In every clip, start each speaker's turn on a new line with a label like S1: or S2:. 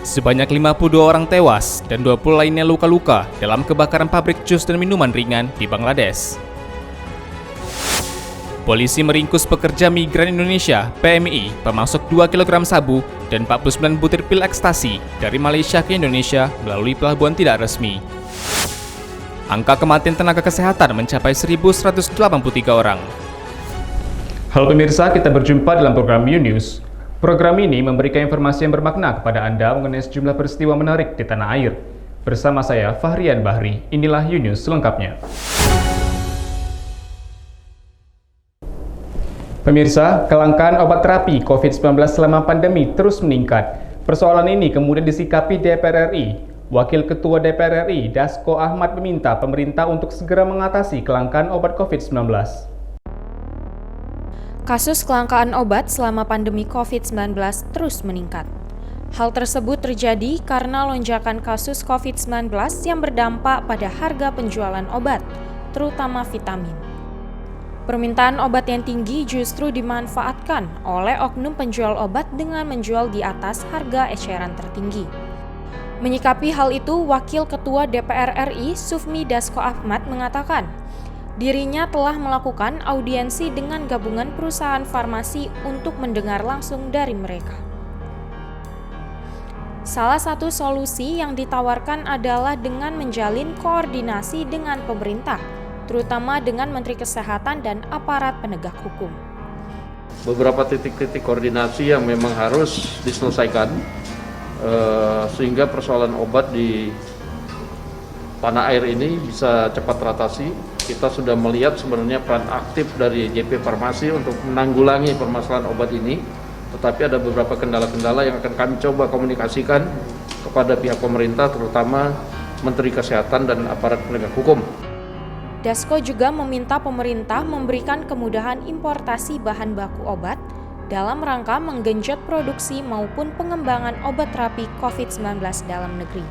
S1: Sebanyak 52 orang tewas dan 20 lainnya luka-luka dalam kebakaran pabrik jus dan minuman ringan di Bangladesh. Polisi meringkus pekerja migran Indonesia (PMI) pemasok 2 kg sabu dan 49 butir pil ekstasi dari Malaysia ke Indonesia melalui pelabuhan tidak resmi. Angka kematian tenaga kesehatan mencapai 1.183 orang. Halo pemirsa, kita berjumpa dalam program U-News. Program ini memberikan informasi yang bermakna kepada Anda mengenai sejumlah peristiwa menarik di tanah air. Bersama saya, Fahrian Bahri, inilah U-News selengkapnya. Pemirsa, kelangkaan obat terapi COVID-19 selama pandemi terus meningkat. Persoalan ini kemudian disikapi DPR RI. Wakil Ketua DPR RI, Dasko Ahmad, meminta pemerintah untuk segera mengatasi kelangkaan obat COVID-19.
S2: Kasus kelangkaan obat selama pandemi COVID-19 terus meningkat. Hal tersebut terjadi karena lonjakan kasus COVID-19 yang berdampak pada harga penjualan obat, terutama vitamin. Permintaan obat yang tinggi justru dimanfaatkan oleh oknum penjual obat dengan menjual di atas harga eceran tertinggi. Menyikapi hal itu, Wakil Ketua DPR RI, Sufmi Dasko Ahmad, mengatakan, dirinya telah melakukan audiensi dengan gabungan perusahaan farmasi untuk mendengar langsung dari mereka. Salah satu solusi yang ditawarkan adalah dengan menjalin koordinasi dengan pemerintah, terutama dengan Menteri Kesehatan dan aparat penegak hukum.
S3: Beberapa titik-titik koordinasi yang memang harus diselesaikan sehingga persoalan obat di tanah air ini bisa cepat teratasi. Kita sudah melihat sebenarnya peran aktif dari JP Farmasi untuk menanggulangi permasalahan obat ini, tetapi ada beberapa kendala-kendala yang akan kami coba komunikasikan kepada pihak pemerintah, terutama Menteri Kesehatan dan aparat penegak hukum.
S2: Dasko juga meminta pemerintah memberikan kemudahan importasi bahan baku obat dalam rangka menggenjot produksi maupun pengembangan obat terapi COVID-19 dalam negeri,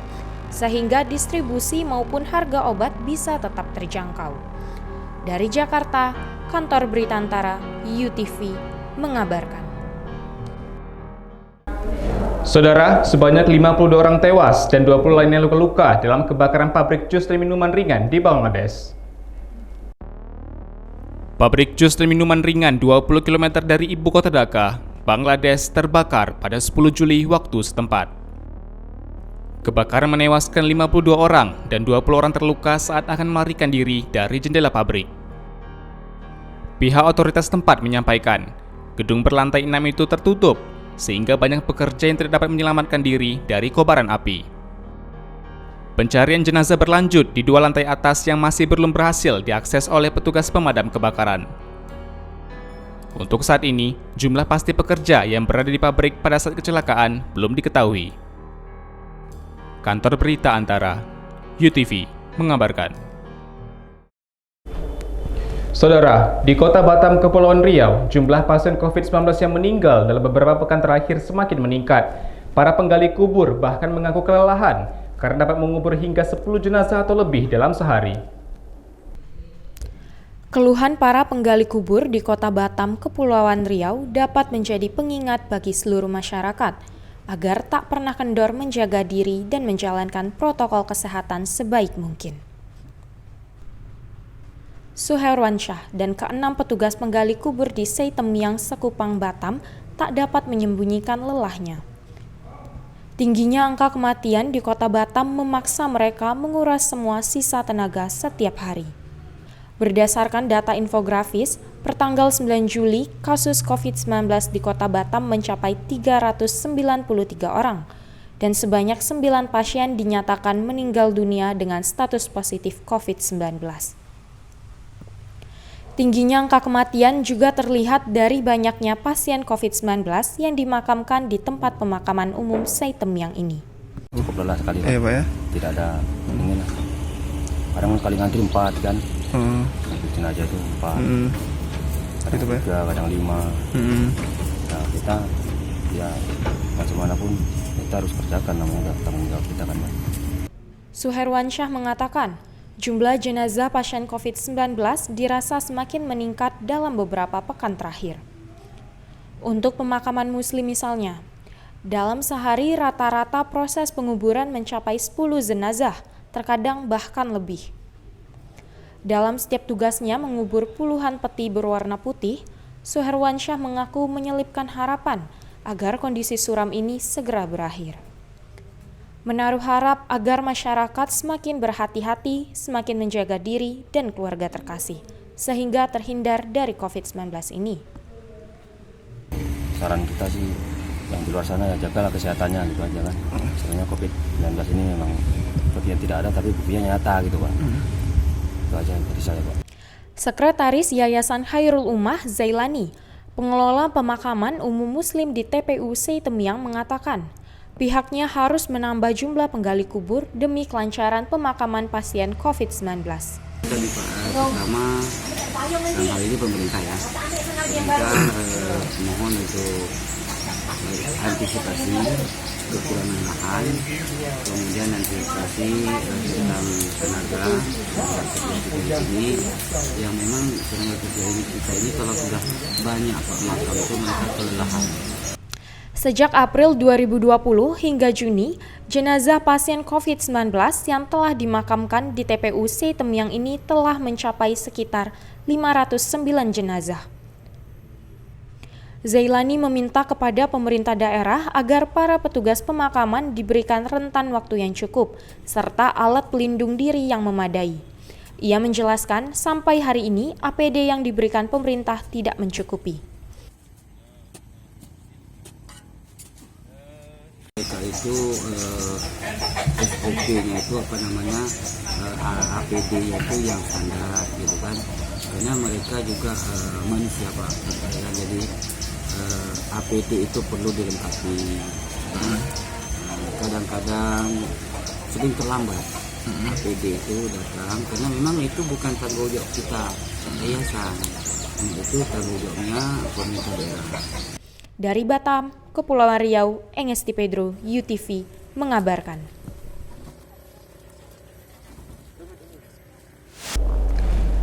S2: sehingga distribusi maupun harga obat bisa tetap terjangkau. Dari Jakarta, Kantor Berita Antara, UTV, mengabarkan.
S1: Saudara, sebanyak 52 orang tewas dan 20 lainnya luka-luka dalam kebakaran pabrik jus dan minuman ringan di Bangladesh. Pabrik jus dan minuman ringan 20 km dari ibu kota Dhaka, Bangladesh terbakar pada 10 Juli waktu setempat. Kebakaran menewaskan 52 orang dan 20 orang terluka saat akan melarikan diri dari jendela pabrik. Pihak otoritas tempat menyampaikan, gedung berlantai 6 itu tertutup sehingga banyak pekerja yang tidak dapat menyelamatkan diri dari kobaran api. Pencarian jenazah berlanjut di 2 lantai atas yang masih belum berhasil diakses oleh petugas pemadam kebakaran. Untuk saat ini, jumlah pasti pekerja yang berada di pabrik pada saat kecelakaan belum diketahui. Kantor Berita Antara, UTV, mengabarkan. Saudara, di kota Batam, Kepulauan Riau, jumlah pasien COVID-19 yang meninggal dalam beberapa pekan terakhir semakin meningkat. Para penggali kubur bahkan mengaku kelelahan karena dapat mengubur hingga 10 jenazah atau lebih dalam sehari.
S2: Keluhan para penggali kubur di kota Batam, Kepulauan Riau dapat menjadi pengingat bagi seluruh masyarakat agar tak pernah kendor menjaga diri dan menjalankan protokol kesehatan sebaik mungkin. Suherwansyah dan ke-6 petugas penggali kubur di Seitemyang, Sekupang, Batam tak dapat menyembunyikan lelahnya. Tingginya angka kematian di kota Batam memaksa mereka menguras semua sisa tenaga setiap hari. Berdasarkan data infografis, pertanggal 9 Juli, kasus COVID-19 di kota Batam mencapai 393 orang, dan sebanyak 9 pasien dinyatakan meninggal dunia dengan status positif COVID-19. Tingginya angka kematian juga terlihat dari banyaknya pasien COVID-19 yang dimakamkan di tempat pemakaman umum Seitemyang ini.
S4: Cukup lelah sekali, Pak. Pak ya? Tidak ada ini lah. Kadang kali ngantri 4 kan. Jenazah itu 4. Kadang itu, 3, kadang 5. Nah, kita ya bagaimanapun kita harus kerjakan, namanya tanggung jawab kita kan, Pak.
S2: Suherwansyah mengatakan, jumlah jenazah pasien COVID-19 dirasa semakin meningkat dalam beberapa pekan terakhir. Untuk pemakaman muslim misalnya, Dalam sehari rata-rata proses penguburan mencapai 10 jenazah, terkadang bahkan lebih. Dalam setiap tugasnya mengubur puluhan peti berwarna putih, Suherwansyah mengaku menyelipkan harapan agar kondisi suram ini segera berakhir. Menaruh harap agar masyarakat semakin berhati-hati, semakin menjaga diri dan keluarga terkasih, sehingga terhindar dari COVID-19 ini.
S4: Saran kita sih, yang di luar sana ya jagalah kesehatannya gitu aja kan. Sebenarnya COVID-19 ini memang sepertinya tidak ada, tapi buktinya nyata gitu Pak. Itu aja dari saya Pak.
S2: Sekretaris Yayasan Khairul Ummah Zailani, pengelola pemakaman umum Muslim di TPU Seitemiang mengatakan, pihaknya harus menambah jumlah penggali kubur demi kelancaran pemakaman pasien COVID-19.
S5: Dari pertama, dalam hal ini pemerintah ya, pemerintah mohon untuk antisipasi kekurangan lahan, kemudian antisipasi tentang tenaga kerja ini, yang memang tenaga kerja kita ini kalau sudah banyak Pak makam itu mereka kelelahan.
S2: Sejak April 2020 hingga Juni, jenazah pasien COVID-19 yang telah dimakamkan di TPU Seitemiang ini telah mencapai sekitar 509 jenazah. Zailani meminta kepada pemerintah daerah agar para petugas pemakaman diberikan rentan waktu yang cukup, serta alat pelindung diri yang memadai. Ia menjelaskan sampai hari ini APD yang diberikan pemerintah tidak mencukupi.
S5: Mereka itu SOP-nya itu APD-nya itu yang standar gitu kan, karena mereka juga manusia Pak, ya, jadi APD itu perlu dilengkapi. Kadang-kadang sering terlambat APD itu datang, karena memang itu bukan tanggung jawab kita yayasan, itu tanggung jawabnya pemerintah daerah.
S2: Dari Batam, Kepulauan Riau, Engesti Pedro, UTV, mengabarkan.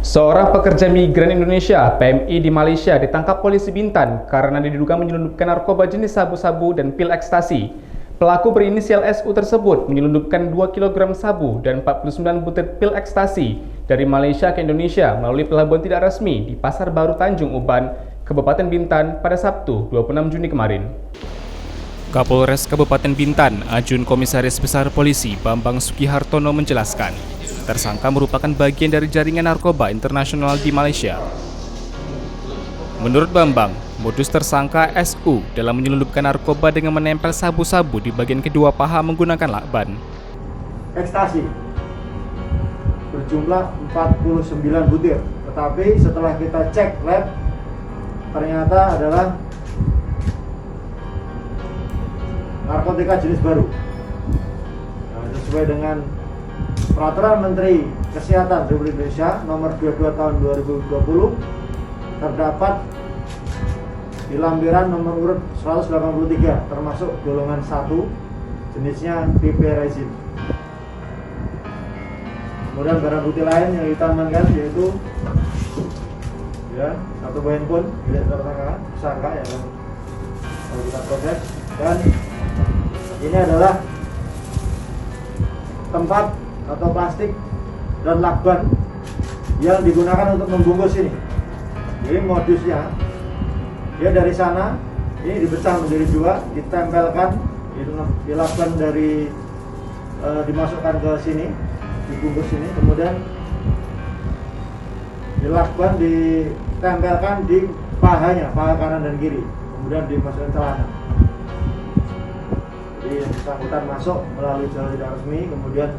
S1: Seorang pekerja migran Indonesia (PMI) di Malaysia ditangkap polisi Bintan karena diduga menyelundupkan narkoba jenis sabu-sabu dan pil ekstasi. Pelaku berinisial SU tersebut menyelundupkan 2 kg sabu dan 49 butir pil ekstasi dari Malaysia ke Indonesia melalui pelabuhan tidak resmi di Pasar Baru Tanjung Uban, Kabupaten Bintan pada Sabtu 26 Juni kemarin. Kapolres Kabupaten Bintan, Ajun Komisaris Besar Polisi Bambang Sukihartono menjelaskan, tersangka merupakan bagian dari jaringan narkoba internasional di Malaysia. Menurut Bambang, modus tersangka SU dalam menyelundupkan narkoba dengan menempel sabu-sabu di bagian kedua paha menggunakan lakban.
S6: Ekstasi berjumlah 49 butir, tetapi setelah kita cek lab ternyata adalah narkotika jenis baru. Nah, sesuai dengan Peraturan Menteri Kesehatan Republik Indonesia Nomor 22 Tahun 2020, terdapat di lampiran nomor urut 183 termasuk golongan 1, jenisnya piperazine. Kemudian barang bukti lain yang kita amankan yaitu ya, satu buah handphone milik tersangka yang kita proses, dan ini adalah tempat atau plastik dan lakban yang digunakan untuk membungkus ini. Jadi modusnya dia dari sana ini dipecah menjadi 2, ditempelkan di lakban dari dimasukkan ke sini, dibungkus ini, kemudian di lakban ditempelkan di pahanya, paha kanan dan kiri, kemudian dimasukkan celana. Jadi yang bersangkutan masuk melalui jalur tidak resmi, kemudian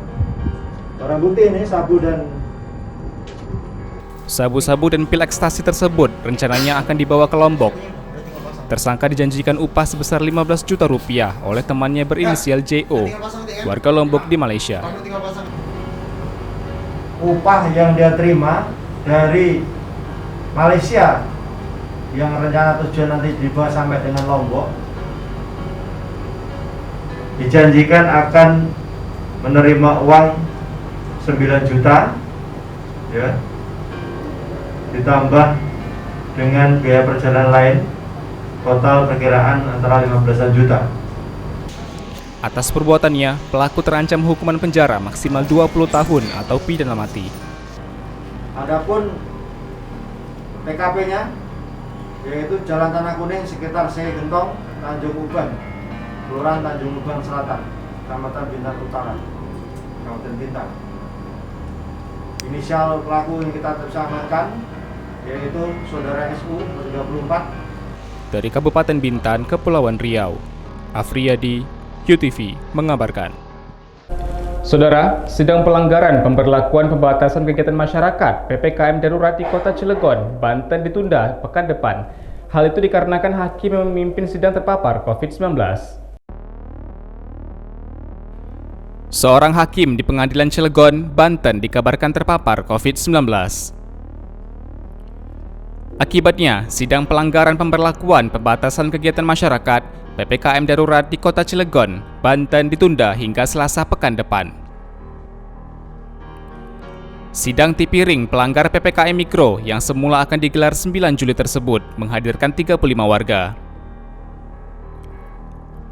S6: barang bukti ini
S1: sabu-sabu dan pil ekstasi tersebut rencananya akan dibawa ke Lombok. Tersangka dijanjikan upah sebesar 15 juta rupiah oleh temannya berinisial JO, warga Lombok di Malaysia.
S6: upah yang dia terima dari Malaysia yang rencana tujuan nanti dibawa sampai dengan Lombok, dijanjikan akan menerima uang 9 juta ya, ditambah dengan biaya perjalanan lain, total perkiraan antara 15 juta.
S1: Atas perbuatannya, pelaku terancam hukuman penjara maksimal 20 tahun atau pidana mati.
S6: Adapun TKP-nya yaitu Jalan Tanah Kuning sekitar Sey Gentong, Tanjung Uban, Kelurahan Tanjung Uban Selatan, Kecamatan Bintan Utara, Kabupaten Bintan. Inisial pelaku yang kita bisa amankan yaitu Saudara SU umur 34
S1: Dari Kabupaten Bintan, Kepulauan Riau, Afriyadi, QTV mengabarkan. Saudara, sidang pelanggaran pemberlakuan pembatasan kegiatan masyarakat PPKM darurat di Kota Cilegon, Banten ditunda pekan depan. Hal itu dikarenakan hakim yang memimpin sidang terpapar COVID-19. Seorang hakim di Pengadilan Cilegon, Banten dikabarkan terpapar COVID-19. Akibatnya, sidang pelanggaran pemberlakuan pembatasan kegiatan masyarakat PPKM darurat di Kota Cilegon, Banten ditunda hingga Selasa pekan depan. Sidang tipiring pelanggar PPKM Mikro yang semula akan digelar 9 Juli tersebut menghadirkan 35 warga.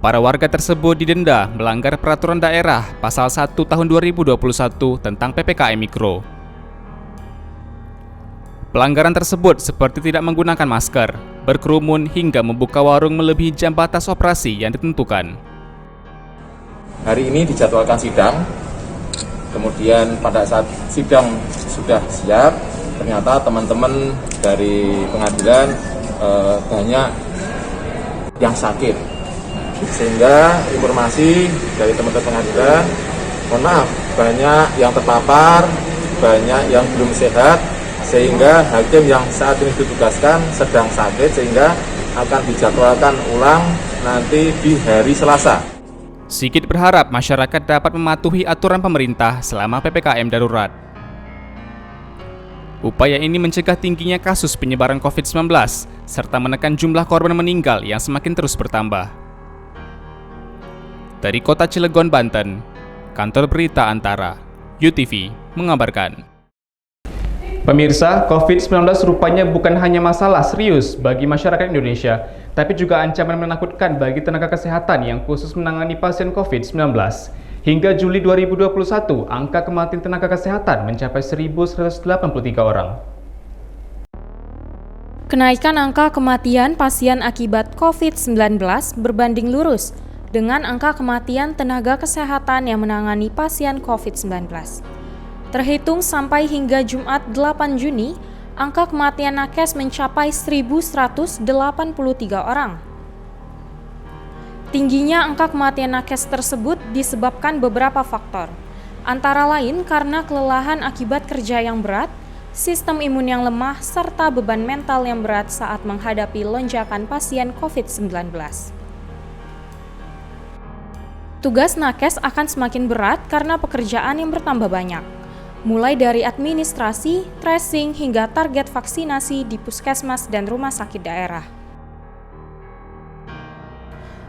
S1: Para warga tersebut didenda melanggar Peraturan Daerah Pasal 1 Tahun 2021 tentang PPKM Mikro. Pelanggaran tersebut seperti tidak menggunakan masker, berkerumun hingga membuka warung melebihi jam batas operasi yang ditentukan.
S7: Hari ini dijadwalkan sidang, kemudian pada saat sidang sudah siap, ternyata teman-teman dari pengadilan banyak yang sakit. Sehingga informasi dari teman-teman pengadilan, mohon maaf, banyak yang terpapar, banyak yang belum sehat, sehingga hakim yang saat ini ditugaskan sedang sakit sehingga akan dijadwalkan ulang nanti di hari Selasa.
S1: Sigit berharap masyarakat dapat mematuhi aturan pemerintah selama PPKM darurat. Upaya ini mencegah tingginya kasus penyebaran COVID-19 serta menekan jumlah korban meninggal yang semakin terus bertambah. Dari Kota Cilegon, Banten, Kantor Berita Antara, UTV mengabarkan. Pemirsa, COVID-19 rupanya bukan hanya masalah serius bagi masyarakat Indonesia, tapi juga ancaman menakutkan bagi tenaga kesehatan yang khusus menangani pasien COVID-19. Hingga Juli 2021, angka kematian tenaga kesehatan mencapai 1.183 orang.
S2: Kenaikan angka kematian pasien akibat COVID-19 berbanding lurus dengan angka kematian tenaga kesehatan yang menangani pasien COVID-19. Terhitung sampai hingga Jumat 8 Juni, angka kematian nakes mencapai 1.183 orang. Tingginya angka kematian nakes tersebut disebabkan beberapa faktor, antara lain karena kelelahan akibat kerja yang berat, sistem imun yang lemah, serta beban mental yang berat saat menghadapi lonjakan pasien COVID-19. Tugas nakes akan semakin berat karena pekerjaan yang bertambah banyak, mulai dari administrasi, tracing, hingga target vaksinasi di puskesmas dan rumah sakit daerah.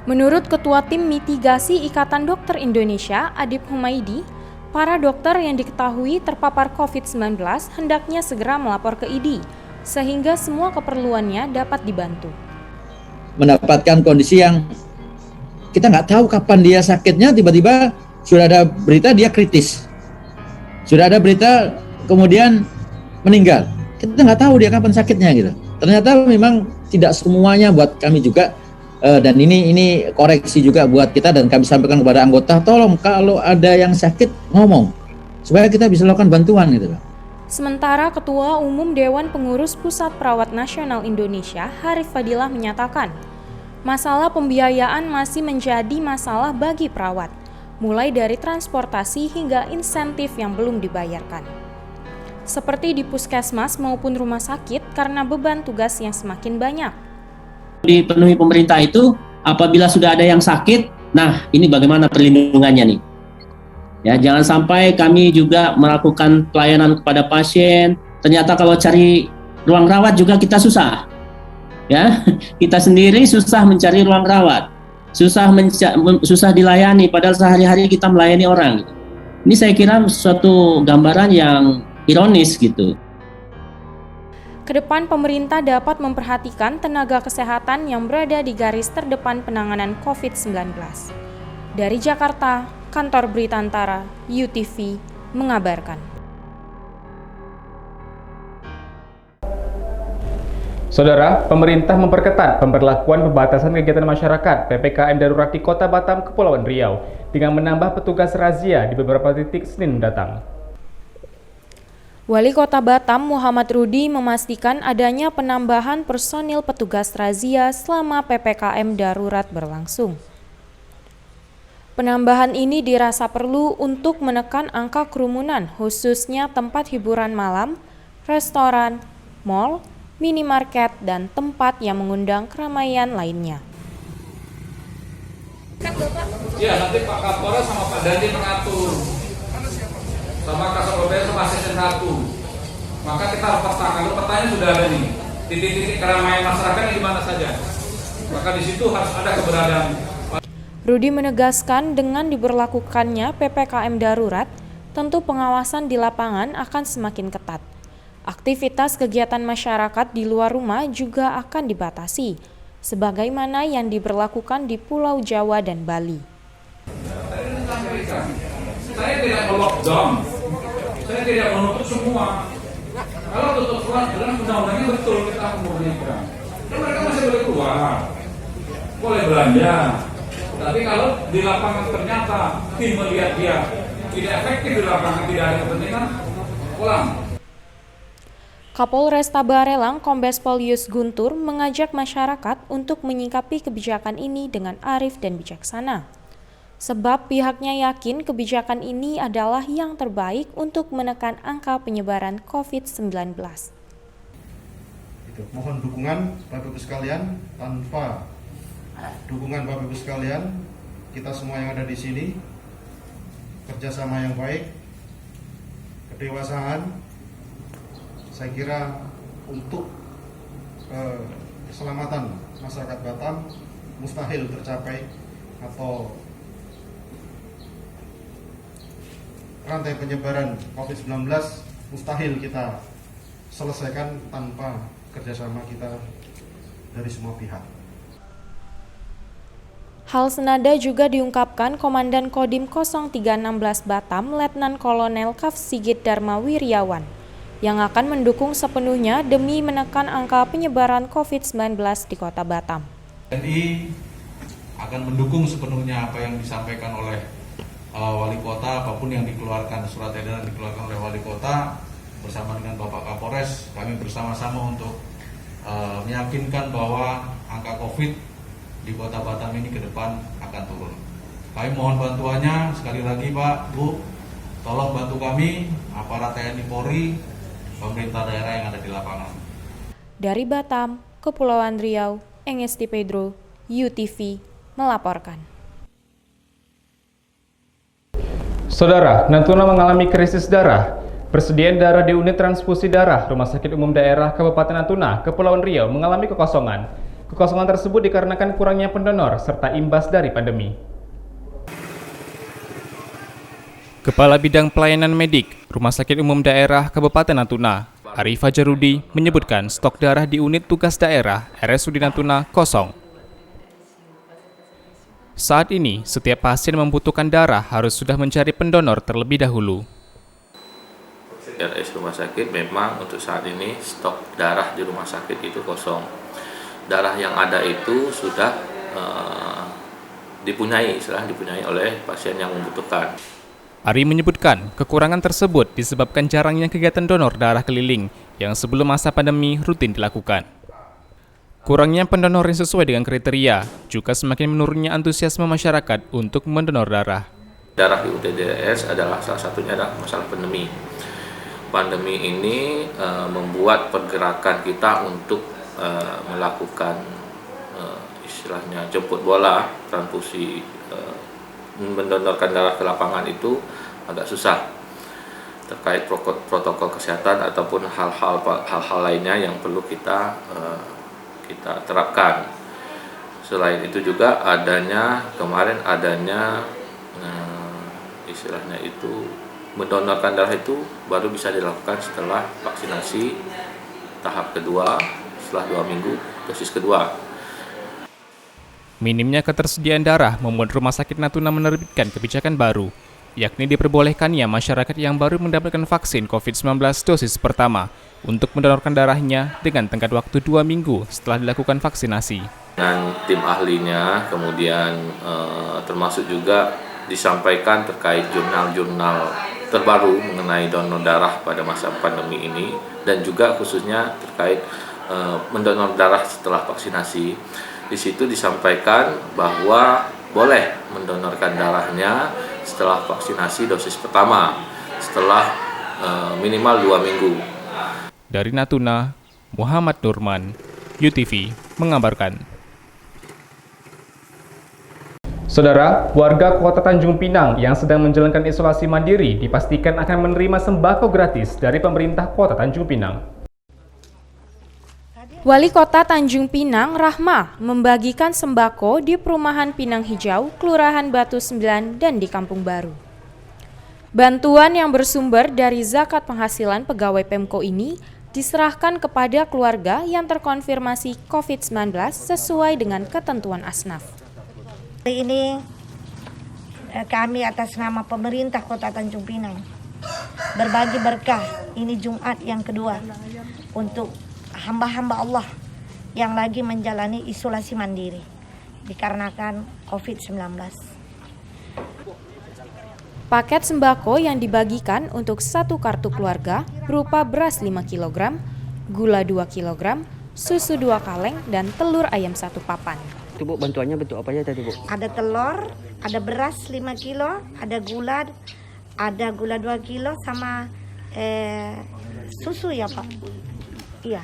S2: Menurut Ketua Tim Mitigasi Ikatan Dokter Indonesia, Adib Humaydi, para dokter yang diketahui terpapar COVID-19 hendaknya segera melapor ke ID, sehingga semua keperluannya dapat dibantu.
S8: Mendapatkan kondisi yang kita nggak tahu kapan dia sakitnya, tiba-tiba sudah ada berita dia kritis. Sudah ada berita kemudian meninggal. Kita nggak tahu dia kapan sakitnya gitu. Ternyata memang tidak semuanya buat kami juga, dan ini koreksi juga buat kita, dan kami sampaikan kepada anggota, tolong kalau ada yang sakit ngomong supaya kita bisa lakukan bantuan gitu.
S2: Sementara Ketua Umum Dewan Pengurus Pusat Perawat Nasional Indonesia, Harif Fadilah menyatakan, masalah pembiayaan masih menjadi masalah bagi perawat, mulai dari transportasi hingga insentif yang belum dibayarkan. Seperti di puskesmas maupun rumah sakit karena beban tugas yang semakin banyak.
S9: Dipenuhi pemerintah itu apabila sudah ada yang sakit, nah ini bagaimana perlindungannya nih? Ya, jangan sampai kami juga melakukan pelayanan kepada pasien, ternyata kalau cari ruang rawat juga kita susah. Ya, kita sendiri susah mencari ruang rawat. Susah dilayani, padahal sehari-hari kita melayani orang. Ini saya kira suatu gambaran yang ironis gitu.
S2: Kedepan pemerintah dapat memperhatikan tenaga kesehatan yang berada di garis terdepan penanganan COVID-19. Dari Jakarta, Kantor Berita Antara, UTV, mengabarkan.
S1: Saudara, pemerintah memperketat pemberlakuan pembatasan kegiatan masyarakat PPKM darurat di Kota Batam, Kepulauan Riau dengan menambah petugas razia di beberapa titik Senin mendatang.
S2: Wali Kota Batam Muhammad Rudi memastikan adanya penambahan personil petugas razia selama PPKM darurat berlangsung. Penambahan ini dirasa perlu untuk menekan angka kerumunan, khususnya tempat hiburan malam, restoran, mal, minimarket, dan tempat yang mengundang keramaian lainnya.
S10: Ya, nanti Pak Kapolres sama Pak Dandi mengatur, sama Kasat OBS sama asisten 1. Maka kita harus petakan, petanya sudah ada nih, titik-titik keramaian masyarakat di mana saja. Maka di situ harus ada keberadaan.
S2: Rudi menegaskan dengan diberlakukannya PPKM darurat, tentu pengawasan di lapangan akan semakin ketat. Aktivitas kegiatan masyarakat di luar rumah juga akan dibatasi, sebagaimana yang diberlakukan di Pulau Jawa dan Bali.
S10: Saya tidak melockdown, saya tidak menutup semua. Kalau tutup semua, dalam undang-undangnya betul kita memberikan. Dan mereka masih boleh keluar, boleh belanja. Tapi kalau di lapangan ternyata tim melihat dia tidak efektif di lapangan, tidak ada kepentingan, pulang.
S2: Kapolresta Barelang Kombes Pol Yus Guntur mengajak masyarakat untuk menyikapi kebijakan ini dengan arif dan bijaksana. Sebab pihaknya yakin kebijakan ini adalah yang terbaik untuk menekan angka penyebaran COVID-19.
S6: Mohon dukungan Bapak Ibu sekalian. Tanpa dukungan Bapak Ibu sekalian, kita semua yang ada di sini, kerjasama yang baik, kedewasaan, saya kira untuk keselamatan masyarakat Batam mustahil tercapai, atau rantai penyebaran COVID-19 mustahil kita selesaikan tanpa kerjasama kita dari semua pihak.
S2: Hal senada juga diungkapkan Komandan Kodim 0316 Batam Letnan Kolonel Kaf Sigit Dharma Wiryawan, yang akan mendukung sepenuhnya demi menekan angka penyebaran COVID-19 di Kota Batam.
S11: TNI akan mendukung sepenuhnya apa yang disampaikan oleh Wali Kota, apapun yang dikeluarkan, surat edaran dikeluarkan oleh Wali Kota bersama dengan Bapak Kapolres. Kami bersama-sama untuk meyakinkan bahwa angka COVID di Kota Batam ini ke depan akan turun. Kami mohon bantuannya, sekali lagi Pak, Bu, tolong bantu kami, aparat TNI Polri, pemerintah daerah yang ada di lapangan.
S2: Dari Batam, Kepulauan Riau, Engesti Pedro, UTV, melaporkan.
S1: Saudara, Natuna mengalami krisis darah. Persediaan darah di unit transfusi darah Rumah Sakit Umum Daerah Kabupaten Natuna, Kepulauan Riau mengalami kekosongan. Kekosongan tersebut dikarenakan kurangnya pendonor serta imbas dari pandemi. Kepala Bidang Pelayanan Medik Rumah Sakit Umum Daerah Kabupaten Natuna, Arif Fajarudi, menyebutkan stok darah di unit tugas daerah RSUD Natuna kosong. Saat ini, setiap pasien membutuhkan darah harus sudah mencari pendonor terlebih dahulu.
S12: RS rumah sakit memang untuk saat ini stok darah di rumah sakit itu kosong. Darah yang ada itu sudah dipunyai oleh pasien yang membutuhkan.
S1: Ari menyebutkan kekurangan tersebut disebabkan jarangnya kegiatan donor darah keliling yang sebelum masa pandemi rutin dilakukan. Kurangnya pendonor yang sesuai dengan kriteria juga semakin menurunnya antusiasme masyarakat untuk mendonor darah.
S12: Darah di UTDS adalah salah satunya adalah masalah pandemi. Pandemi ini membuat pergerakan kita untuk melakukan istilahnya jemput bola, transfusi, mendonorkan darah ke lapangan itu agak susah terkait protokol kesehatan ataupun hal-hal lainnya yang perlu kita terapkan. Selain itu juga kemarin adanya istilahnya itu mendonorkan darah itu baru bisa dilakukan setelah vaksinasi tahap kedua setelah 2 minggu dosis kedua.
S1: Minimnya ketersediaan darah membuat Rumah Sakit Natuna menerbitkan kebijakan baru, yakni diperbolehkannya masyarakat yang baru mendapatkan vaksin COVID-19 dosis pertama untuk mendonorkan darahnya dengan tenggat waktu 2 minggu setelah dilakukan vaksinasi.
S12: Dengan tim ahlinya, kemudian termasuk juga disampaikan terkait jurnal-jurnal terbaru mengenai donor darah pada masa pandemi ini, dan juga khususnya terkait mendonor darah setelah vaksinasi. Di situ disampaikan bahwa boleh mendonorkan darahnya setelah vaksinasi dosis pertama, setelah minimal 2 minggu.
S1: Dari Natuna, Muhammad Nurman, UTV mengabarkan. Saudara, warga Kota Tanjung Pinang yang sedang menjalankan isolasi mandiri dipastikan akan menerima sembako gratis dari pemerintah Kota Tanjung Pinang.
S2: Wali Kota Tanjung Pinang, Rahma, membagikan sembako di Perumahan Pinang Hijau, Kelurahan Batu 9, dan di Kampung Baru. Bantuan yang bersumber dari zakat penghasilan pegawai Pemko ini diserahkan kepada keluarga yang terkonfirmasi COVID-19 sesuai dengan ketentuan Asnaf.
S13: Hari ini kami atas nama pemerintah Kota Tanjung Pinang berbagi berkah. Ini Jumat yang kedua untuk hamba-hamba Allah yang lagi menjalani isolasi mandiri dikarenakan COVID-19.
S2: Paket sembako yang dibagikan untuk satu kartu keluarga berupa beras 5 kg, gula 2 kg, susu 2 kaleng, dan telur ayam 1 papan.
S5: Itu Bu, bantuannya bentuk apa aja tadi Bu?
S13: Ada telur, ada beras 5 kilo, ada gula 2 kilo, sama susu ya Pak. Iya.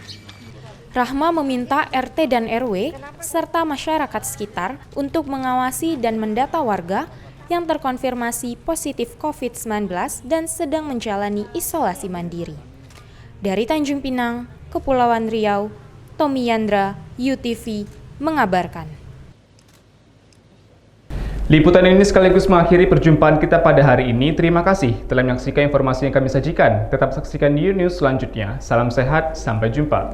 S2: Rahma meminta RT dan RW serta masyarakat sekitar untuk mengawasi dan mendata warga yang terkonfirmasi positif COVID-19 dan sedang menjalani isolasi mandiri. Dari Tanjung Pinang, Kepulauan Riau, Tommy Yandra, UTV mengabarkan.
S1: Liputan ini sekaligus mengakhiri perjumpaan kita pada hari ini. Terima kasih telah menyaksikan informasi yang kami sajikan. Tetap saksikan di News selanjutnya. Salam sehat, sampai jumpa.